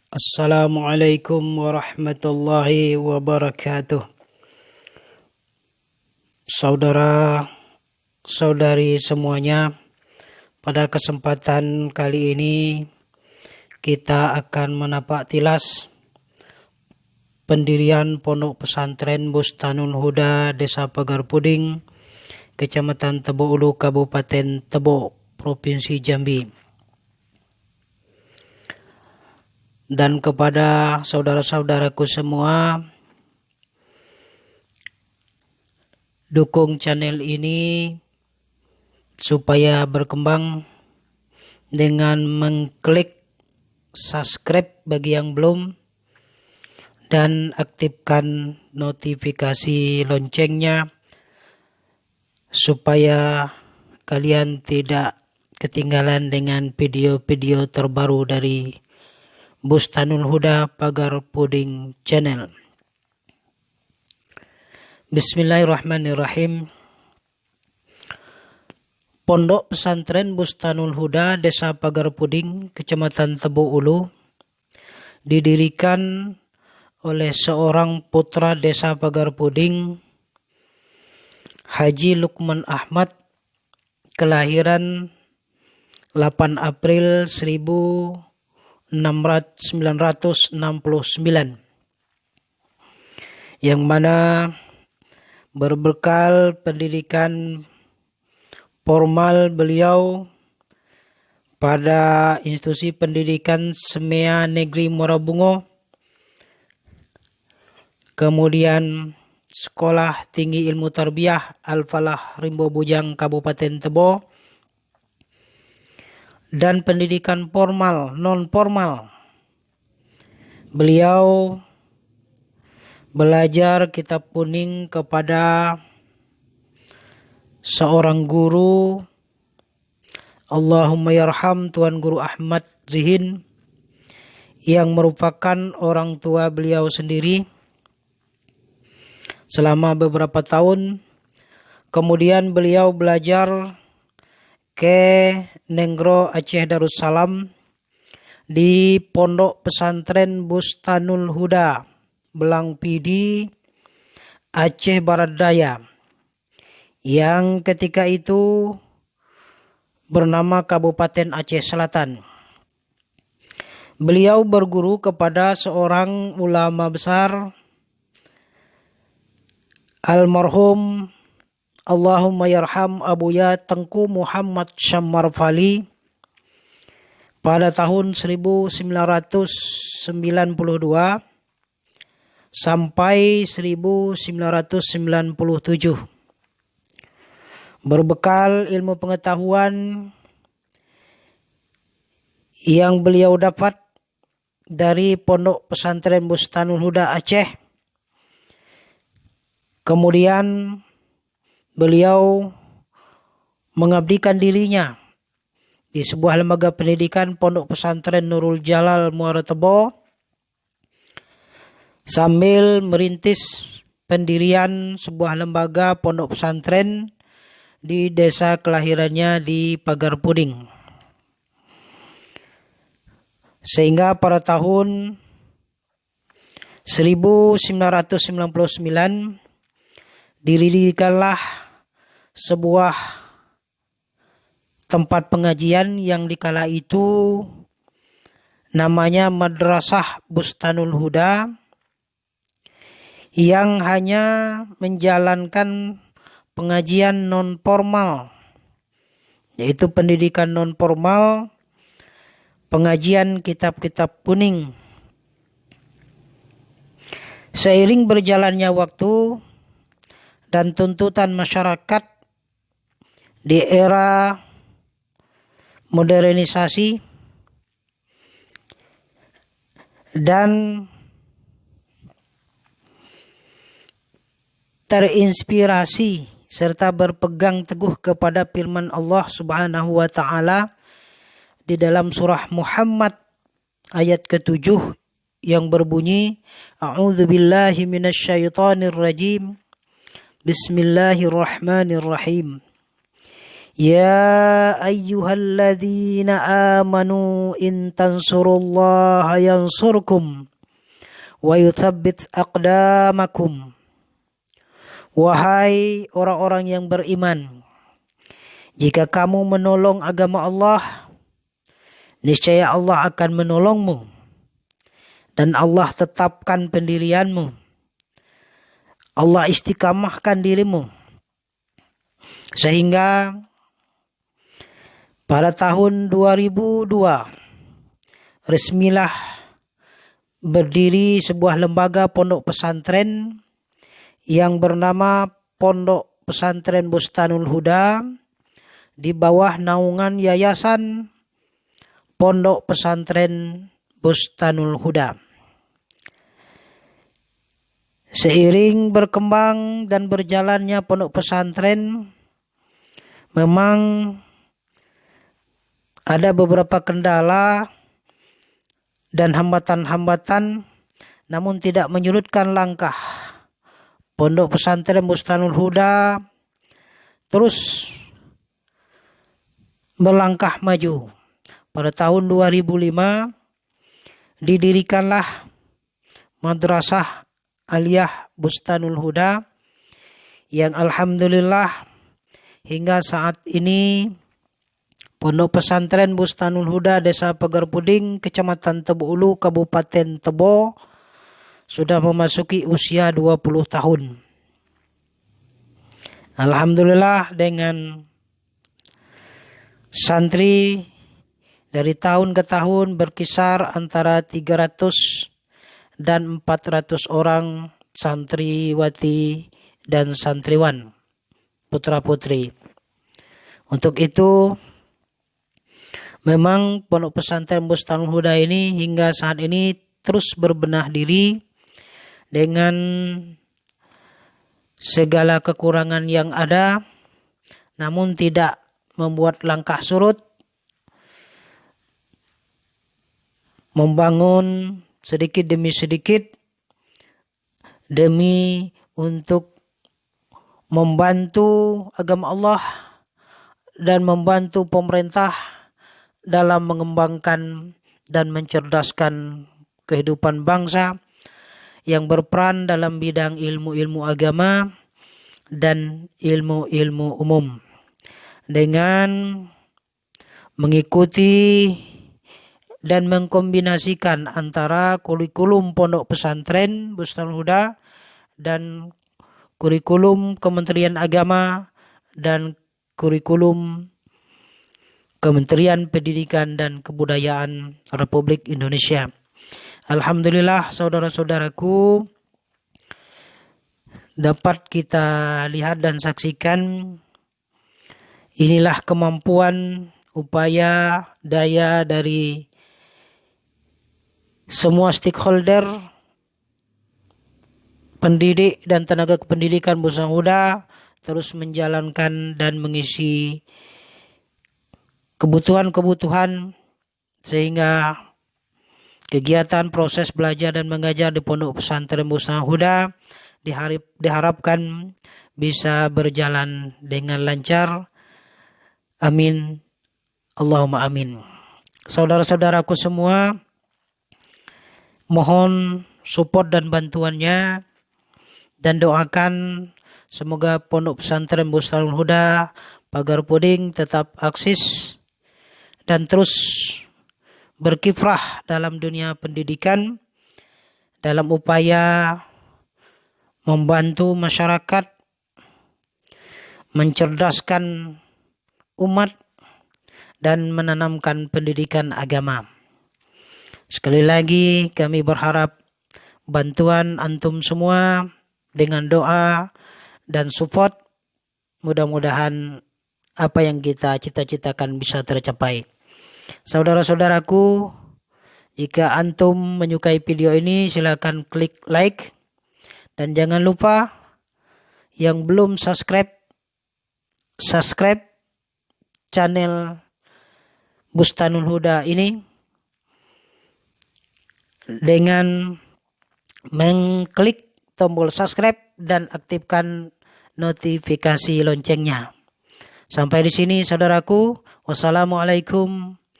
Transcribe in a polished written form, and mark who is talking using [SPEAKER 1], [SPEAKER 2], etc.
[SPEAKER 1] Assalamualaikum warahmatullahi wabarakatuh. Saudara-saudari semuanya, pada kesempatan kali ini kita akan menapak tilas pendirian Pondok Pesantren Bustanul Huda, Desa Pagar Puding, Kecamatan Tebo Ulu, Kabupaten Tebo, Provinsi Jambi. Dan kepada saudara-saudaraku semua, dukung channel ini supaya berkembang dengan mengklik subscribe bagi yang belum dan aktifkan notifikasi loncengnya supaya kalian tidak ketinggalan dengan video-video terbaru dari Bustanul Huda Pagar Puding Channel. Bismillahirrahmanirrahim. Pondok Pesantren Bustanul Huda, Desa Pagar Puding, Kecamatan Tebo Ulu, didirikan oleh seorang putra Desa Pagar Puding, Haji Lukman Ahmad, kelahiran 8 April 1969, yang mana berbekal pendidikan formal beliau pada institusi pendidikan Semea Negeri Morabungo, kemudian Sekolah Tinggi Ilmu Tarbiyah Al-Falah Rimbo Bujang, Kabupaten Tebo, dan pendidikan formal non-formal. Beliau belajar kitab kuning kepada seorang guru, Allahumma yarham Tuan Guru Ahmad Zihin, yang merupakan orang tua beliau sendiri selama beberapa tahun. Kemudian beliau belajar ke Nenggro Aceh Darussalam di Pondok Pesantren Bustanul Huda, Belang Pidi, Aceh Barat Daya, yang ketika itu bernama Kabupaten Aceh Selatan. Beliau berguru kepada seorang ulama besar, almarhum Allahumma yarham Abuya Tengku Muhammad Syammar Fali, pada tahun 1992 sampai 1997. Berbekal ilmu pengetahuan yang beliau dapat dari Pondok Pesantren Bustanul Huda Aceh, kemudian beliau mengabdikan dirinya di sebuah lembaga pendidikan Pondok Pesantren Nurul Jalal Muara Tebo, sambil merintis pendirian sebuah lembaga pondok pesantren di desa kelahirannya di Pagar Puding. Sehingga pada tahun 1999 didirikanlah sebuah tempat pengajian yang dikala itu namanya Madrasah Bustanul Huda, yang hanya menjalankan pengajian non-formal, yaitu pendidikan non-formal, pengajian kitab-kitab kuning. Seiring berjalannya waktu dan tuntutan masyarakat di era modernisasi dan terinspirasi serta berpegang teguh kepada firman Allah Subhanahu wa taala di dalam surah Muhammad ayat ke-7 yang berbunyi, A'udzubillahi minasyaitonir rajim. Bismillahirrahmanirrahim. Ya ayyuhalladzina amanu in tansurullaha yansurkum wa yuthabbit aqdamakum. Wahai orang-orang yang beriman, jika kamu menolong agama Allah, niscaya Allah akan menolongmu dan Allah tetapkan pendirianmu. Allah istiqamahkan dirimu sehingga pada tahun 2002 resmilah berdiri sebuah lembaga pondok pesantren yang bernama Pondok Pesantren Bustanul Huda di bawah naungan Yayasan Pondok Pesantren Bustanul Huda. Seiring berkembang dan berjalannya pondok pesantren, memang ada beberapa kendala dan hambatan-hambatan, namun tidak menyurutkan langkah Pondok Pesantren Bustanul Huda terus melangkah maju. Pada tahun 2005 didirikanlah Madrasah Aliyah Bustanul Huda yang alhamdulillah hingga saat ini Pondok Pesantren Bustanul Huda Desa Pagar Puding, Kecamatan Tebo Ulu, Kabupaten Tebo sudah memasuki usia 20 tahun. Alhamdulillah dengan santri dari tahun ke tahun berkisar antara 300 dan 400 orang santriwati dan santriwan, putra-putri. Untuk itu memang Pondok Pesantren Bustanul Huda ini hingga saat ini terus berbenah diri dengan segala kekurangan yang ada, namun tidak membuat langkah surut membangun sedikit demi sedikit demi untuk membantu agama Allah dan membantu pemerintah dalam mengembangkan dan mencerdaskan kehidupan bangsa yang berperan dalam bidang ilmu-ilmu agama dan ilmu-ilmu umum dengan mengikuti dan mengkombinasikan antara kurikulum Pondok Pesantren Bustanul Huda dan kurikulum Kementerian Agama dan kurikulum Kementerian Pendidikan dan Kebudayaan Republik Indonesia. Alhamdulillah saudara-saudaraku, dapat kita lihat dan saksikan inilah kemampuan, upaya, daya dari semua stakeholder pendidik dan tenaga kependidikan Bustanul Huda terus menjalankan dan mengisi kebutuhan-kebutuhan sehingga kegiatan proses belajar dan mengajar di Pondok Pesantren Bustanul Huda diharapkan bisa berjalan dengan lancar. Amin. Allahumma amin. Saudara-saudaraku semua, mohon support dan bantuannya dan doakan semoga Pondok Pesantren Bustanul Huda Pagar Puding tetap eksis dan terus berkiprah dalam dunia pendidikan dalam upaya membantu masyarakat, mencerdaskan umat dan menanamkan pendidikan agama. Sekali lagi kami berharap bantuan antum semua dengan doa dan support, mudah-mudahan apa yang kita cita-citakan bisa tercapai. Saudara-saudaraku, jika antum menyukai video ini silakan klik like dan jangan lupa yang belum subscribe channel Bustanul Huda ini dengan mengklik tombol subscribe dan aktifkan notifikasi loncengnya Sampai di sini saudaraku. Wassalamualaikum